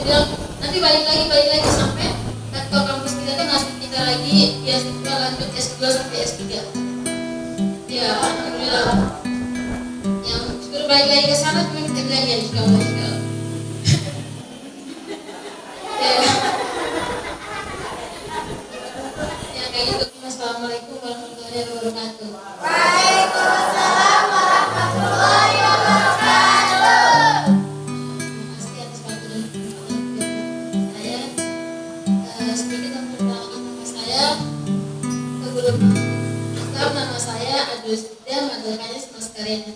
bilang nanti balik lagi sampai ketua kampus kita tuh ngasih kita lagi beasiswa lanjut S2 sampai S3. Ya alhamdulillah. Yang suruh balik lagi ke sana cuma kita bilang ya insyaallah. Ya kayak gitu. Assalamualaikum warahmatullahi wabarakatuh. Waalaikumsalam warahmatullahi wabarakatuh. Terima kasih atas waktu dan kesempatan saya. Sedikit memperkenalkan nama saya. Sebelum Islam, nama saya Adul Sida, manggilnya Mas Karena.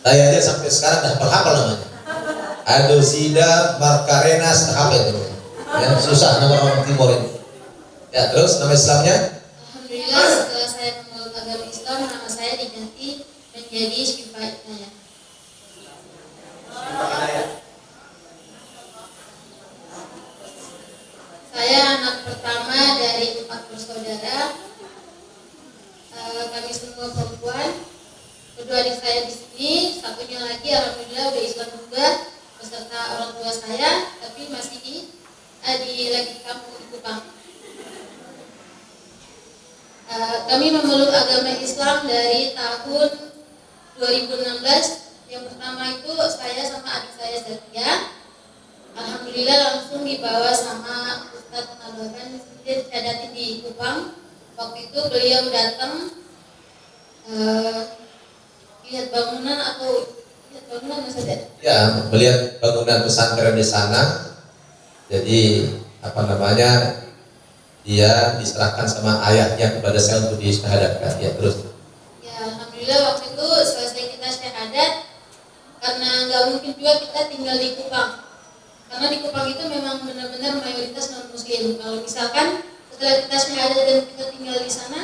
Saya aja sampai sekarang dah hafal namanya. Adul Sida Markarenas apa itu? Ya, susah nama orang Timur ini. Ya, terus nama Islamnya? Alhamdulillah setelah saya memeluk agama Islam, nama saya diganti menjadi Syifa Inayah. Saya anak pertama dari 4 bersaudara. Kami semua perempuan. Kedua adik saya di sini, satunya lagi alhamdulillah udah Islam juga beserta orang tua saya, tapi masih lagi di kampung di Kupang. Kami memeluk agama Islam dari tahun 2016. Yang pertama itu saya sama adik saya Zakia. Alhamdulillah langsung dibawa sama Ustadz Nabakan Syadati di Kupang. Waktu itu beliau datang lihat bangunan saja. Ya, melihat bangunan pesantren di sana. Jadi dia diserahkan sama ayahnya kepada saya untuk disyahadatkan. Ya, terus. Ya, alhamdulillah waktu itu selesai kita syahadat, karena nggak mungkin juga kita tinggal di Kupang. Karena di Kupang itu memang benar-benar mayoritas non muslim. Kalau misalkan setelah kita syahadat dan kita tinggal di sana,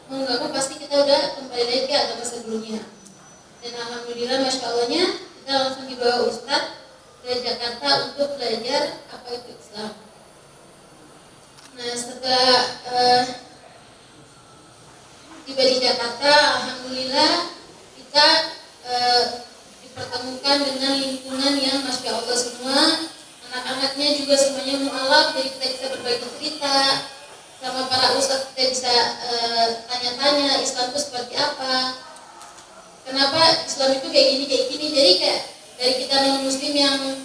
mau nggak mau pasti kita udah kembali lagi ke agama sebelumnya. Dan alhamdulillah masya Allahnya kita langsung dibawa Ustadz ke Jakarta untuk belajar apa itu Islam. Nah setelah tiba di Jakarta, alhamdulillah kita dipertemukan dengan lingkungan yang masya Allah semua, anak-anaknya juga semuanya mu'alaf, jadi kita bisa berbagi cerita sama para ustadz, kita bisa tanya-tanya Islam itu seperti apa, kenapa Islam itu kayak gini, jadi kayak dari kita non muslim yang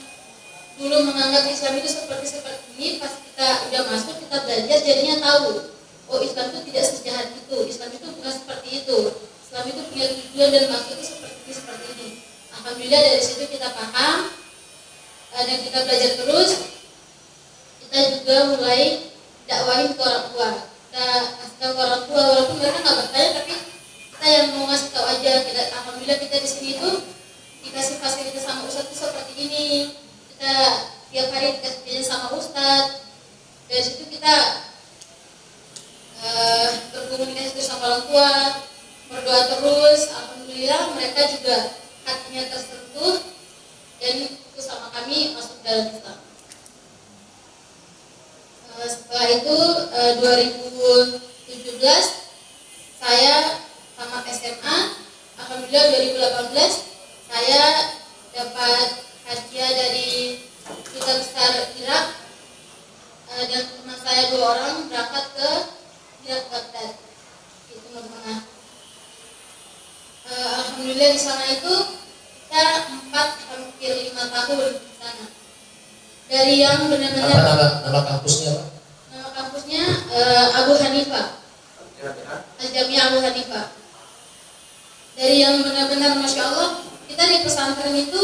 dulu menganggap Islam itu seperti ini, pas kita udah masuk kita belajar jadinya tahu, oh Islam itu tidak sejahat itu, Islam itu bukan seperti itu, Islam itu punya tujuan dan maksudnya seperti ini. Alhamdulillah dari situ kita paham dan kita belajar terus. Kita juga mulai dakwahin ke orang tua. Kita kasih tahu ke orang tua walaupun mereka nggak bertanya, tapi kita yang mau ngasih tahu aja. Alhamdulillah kita di sini itu dikasih fasilitas sama ustadz seperti ini. Kita tiap hari dikasih jajan sama ustadz. Dari situ kita berkomunikasi terus sama orang tua, berdoa terus. Alhamdulillah mereka juga hatinya tersentuh dan ikut sama kami masuk dalam Islam. Setelah itu 2017 saya tamat SMA. Alhamdulillah 2018 saya dapat hadiah dari Duta Besar Irak dan teman saya 2 orang berangkat ke Irak Baghdad di Timur Tengah. Alhamdulillah di sana itu kita hampir 5 tahun di sana. Dari yang benar-benar Nama kampusnya apa? Nama kampusnya Abu Hanifah. Al-Jami'ah Abu Hanifah. Dari yang benar-benar masya Allah, kita di pesantren itu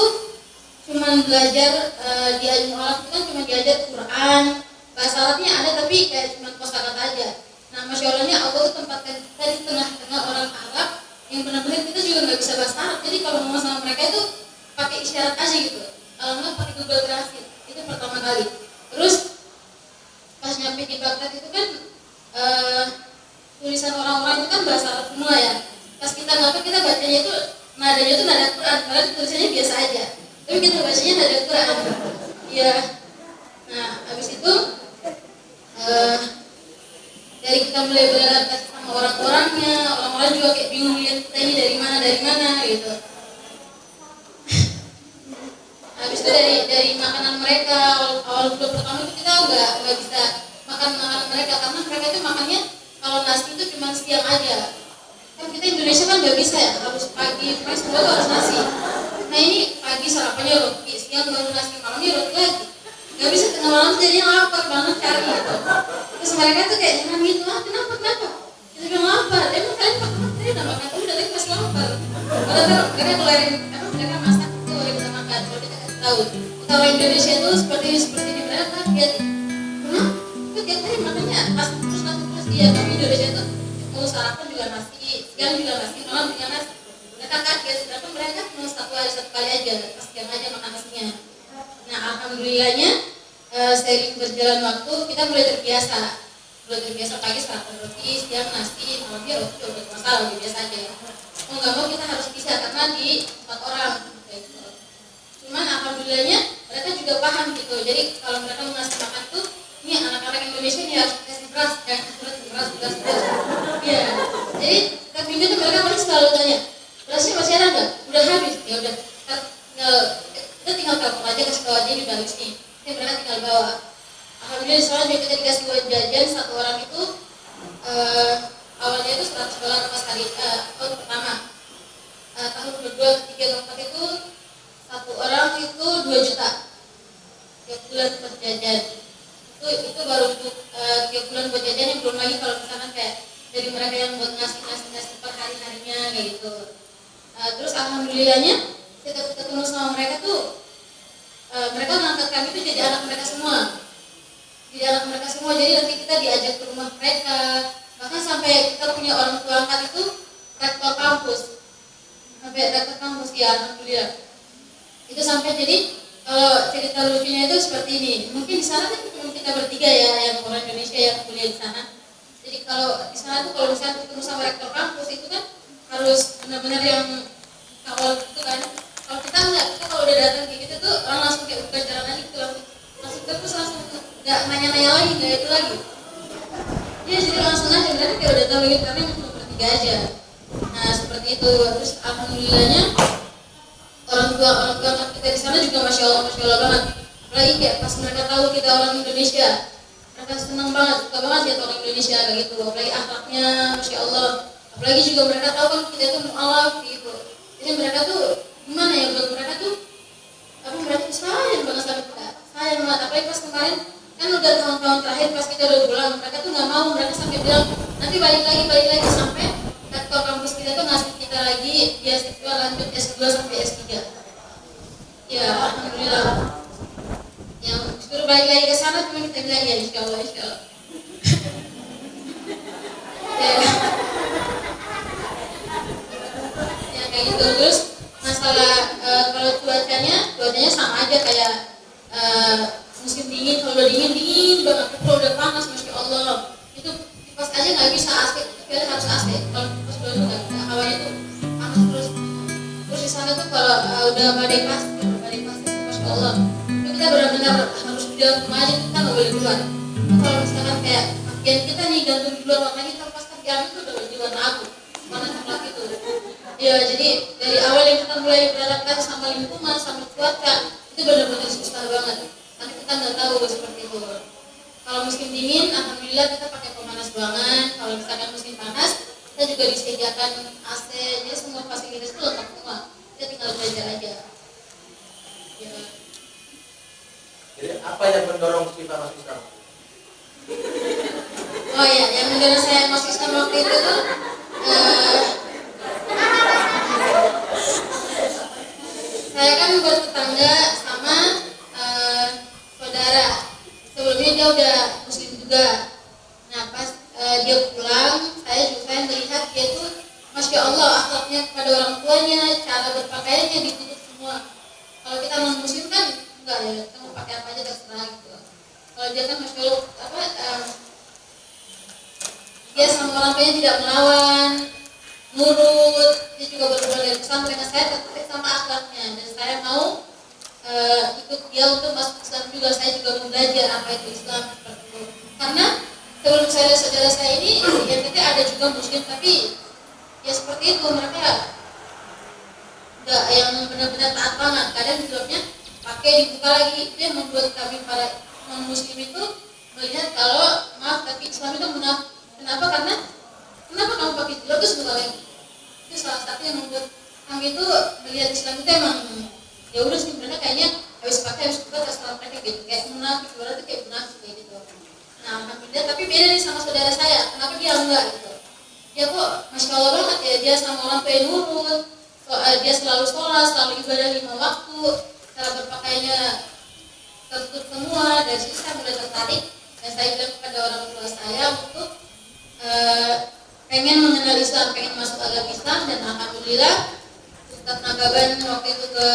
cuma belajar di Al-Mu'alaf itu kan cuma diajar Quran, bahasa Arabnya ada tapi kayak cuma kosakata aja. Nah masya Allahnya Allah itu tempatkan kita di tengah-tengah orang Arab yang benar-benar kita juga nggak bisa bahasa Arab. Jadi kalau ngomong sama mereka itu pakai isyarat aja gitu. Kalau nggak pakai Google Translate. Itu pertama kali. Terus pas nyampe di Baghdad itu kan tulisan orang-orang itu kan bahasa Arab semua ya. Pas kita ngapa kita bacanya itu nadanya itu nada Quran, padahal tulisannya biasa aja. Tapi kita bacanya nada Quran. Iya. Nah habis itu dari kita mulai beradaptasi sama orang-orangnya, orang-orang juga kayak bingung lihat kita ini dari mana gitu. juga dari makanan mereka. Awal bulan pertama itu kita nggak bisa makan makanan mereka karena mereka itu makannya kalau nasi itu cuma siang aja. Kan kita Indonesia kan nggak bisa ya, harus pagi fresh juga harus nasi. Nah ini pagi sarapannya roti, siang baru nasi, malamnya roti lagi. Nggak bisa tengah malam jadinya lapar banget cari gitu. Terus mereka tuh kayak jangan gitu, kenapa? Kita bilang lapar, emang kalian makan tadi udah makan udah tapi masih lapar. Padahal mereka keluarin mereka masak itu boleh kita makan, kalau kita kasih tahu. Kalau Indonesia itu seperti di mereka kaget. Kenapa? Kok tiap hari makannya nasi terus dia. Tapi Indonesia itu kalau sarapan juga nasi, siang juga nasi, malam juga nasi. Mereka kaget, sedangkan mereka cuma satu kali aja, pas siang aja makan nasinya. Nah alhamdulillahnya seiring berjalan waktu kita mulai terbiasa pagi sarapan roti, siang nasi, malamnya roti juga udah masalah, udah biasa aja. Mau nggak mau kita harus bisa karena di 4 orang gitu. Cuman alhamdulillahnya mereka juga paham gitu. Jadi kalau mereka mau ngasih makan tuh, ini anak-anak Indonesia nih harus kasih beras, beras. Iya. Jadi setiap minggu tuh mereka paling selalu tanya, berasnya masih ada nggak? Udah habis? Ya udah. Kita tinggal telepon aja kasih tahu aja ini udah habis nih. Jadi mereka tinggal bawa. Alhamdulillah soalnya juga kita dikasih uang jajan satu orang itu awalnya itu $100 pas hari tahun pertama. Tahun kedua, ketiga, keempat itu satu orang itu 2 juta tiap bulan buat jajan. Itu baru untuk tiap bulan buat jajan, yang belum lagi kalau misalkan kayak dari mereka yang buat ngasih per hari-harinya kayak gitu. Terus alhamdulillahnya kita ketemu sama mereka tuh mereka mengangkat kami itu jadi anak mereka semua. Jadi nanti kita diajak ke rumah mereka, bahkan sampai kita punya orang tua angkat itu rektor kampus, ya alhamdulillah. Itu sampai jadi kalau cerita lucunya itu seperti ini. Mungkin di sana kan cuma kita bertiga ya yang orang Indonesia yang kuliah di sana. Jadi kalau di sana tuh kalau misalnya ketemu sama rektor kampus itu kan harus benar-benar yang kawal gitu kan. Kalau kita enggak, kita kalau udah datang kayak gitu tuh orang langsung kayak bukan jalan lagi gitu, langsung terus langsung nggak nanya-nanya lagi, nggak itu lagi. Iya jadi langsung aja, berarti kayak udah tahu gitu karena cuma bertiga aja. Nah seperti itu. Terus alhamdulillahnya orang tua kita di sana juga masya Allah banget. Apalagi kayak pas mereka tahu kita orang Indonesia, mereka senang banget, suka banget lihat orang Indonesia kayak gitu. Apalagi akhlaknya masya Allah. Apalagi juga mereka tahu kan kita itu mu'alaf gitu. Jadi mereka tuh gimana ya, buat mereka tuh mereka tuh sayang banget sama kita, sayang banget. Apalagi pas kemarin kan udah tahun-tahun terakhir pas kita udah pulang, mereka tuh nggak mau, mereka sampai bilang nanti balik lagi sampai rektor kampus kita tuh ngasih kita lagi beasiswa lanjut S2 sampai S3. Ya alhamdulillah. Yang suruh balik lagi ke sana cuma kita bilang ya insya Allah. Ya kayak gitu. Terus masalah kalau cuacanya sama aja kayak musim dingin. Kalau udah dingin banget, kalau udah panas masya Allah itu kipas aja nggak bisa, AC kita harus AC. Kalau kipas dulu nggak bisa, hawanya tuh panas terus di sana tuh kalau udah badai pasir masya Allah itu kita benar-benar harus di dalam rumah aja, kita nggak boleh keluar. Kalau misalkan kayak pakaian kita nih gantung di luar warnanya, kita pas kerjaan itu udah di warna aku warna coklat itu. Ya jadi dari awal yang kita mulai beradaptasi sama lingkungan sama cuaca itu benar-benar susah banget. Tapi kita nggak tahu seperti itu. Kalau musim dingin, alhamdulillah kita pakai pemanas ruangan. Kalau misalkan musim panas, kita juga disediakan AC. Jadi semua fasilitas itu lengkap semua. Kita tinggal belajar aja. Ya. Jadi apa yang mendorong kita masuk Islam? Oh ya, yang mendorong saya masuk Islam waktu itu tuh saya kan bertetangga sama saudara. Sebelumnya dia udah muslim juga. Nah pas dia pulang, saya melihat dia tuh masya Allah akhlaknya kepada orang tuanya, cara berpakaiannya ditutup semua. Kalau kita non muslim kan enggak ya, kita mau pakai apa aja terserah gitu. Kalau dia kan masya Allah dia sama orang tuanya tidak melawan, nurut. Dia juga berdoa dari pesantren. Saya tertarik sama akhlaknya dan saya mau ikut dia untuk masuk Islam juga. Saya juga mau belajar apa itu Islam seperti itu. Karena sebelum saya saudara saya ini yang kita ada juga muslim, tapi ya seperti itu, mereka enggak yang benar-benar taat banget. Kadang hidupnya pakai dibuka lagi. Itu yang membuat kami para non muslim itu melihat kalau maaf tapi Islam itu munafik. Kenapa? Karena kenapa kamu pakai jilbab terus buka lagi? Itu salah satu yang membuat kami itu melihat Islam itu emang ya udah sih sebenarnya kayaknya habis pakai habis buka terus setelah pakai gitu kayak munafik, berarti kayak munafik kayak gitu. Nah alhamdulillah, tapi beda nih sama saudara saya. Kenapa dia enggak gitu? Dia kok masya Allah banget ya, dia sama orang tua yang nurut, dia selalu sholat, selalu ibadah 5 waktu, cara berpakaiannya tertutup semua. Dari situ saya mulai tertarik dan saya bilang kepada orang tua saya untuk pengen mengenal Islam, pengen masuk agama Islam. Dan alhamdulillah Ustadz Nagaban waktu itu ke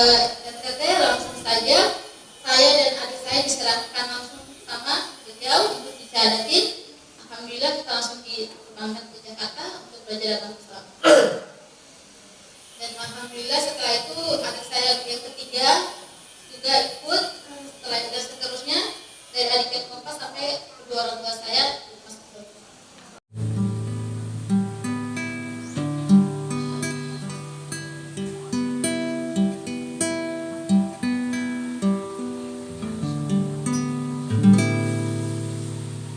NTT, langsung saja saya dan adik saya diserahkan langsung sama beliau untuk disyahadatin. Alhamdulillah kita langsung diterbangkan ke Jakarta untuk belajar agama Islam. Dan alhamdulillah setelah itu adik saya yang ketiga juga ikut. Setelah itu dan seterusnya dari adik yang keempat sampai kedua orang tua saya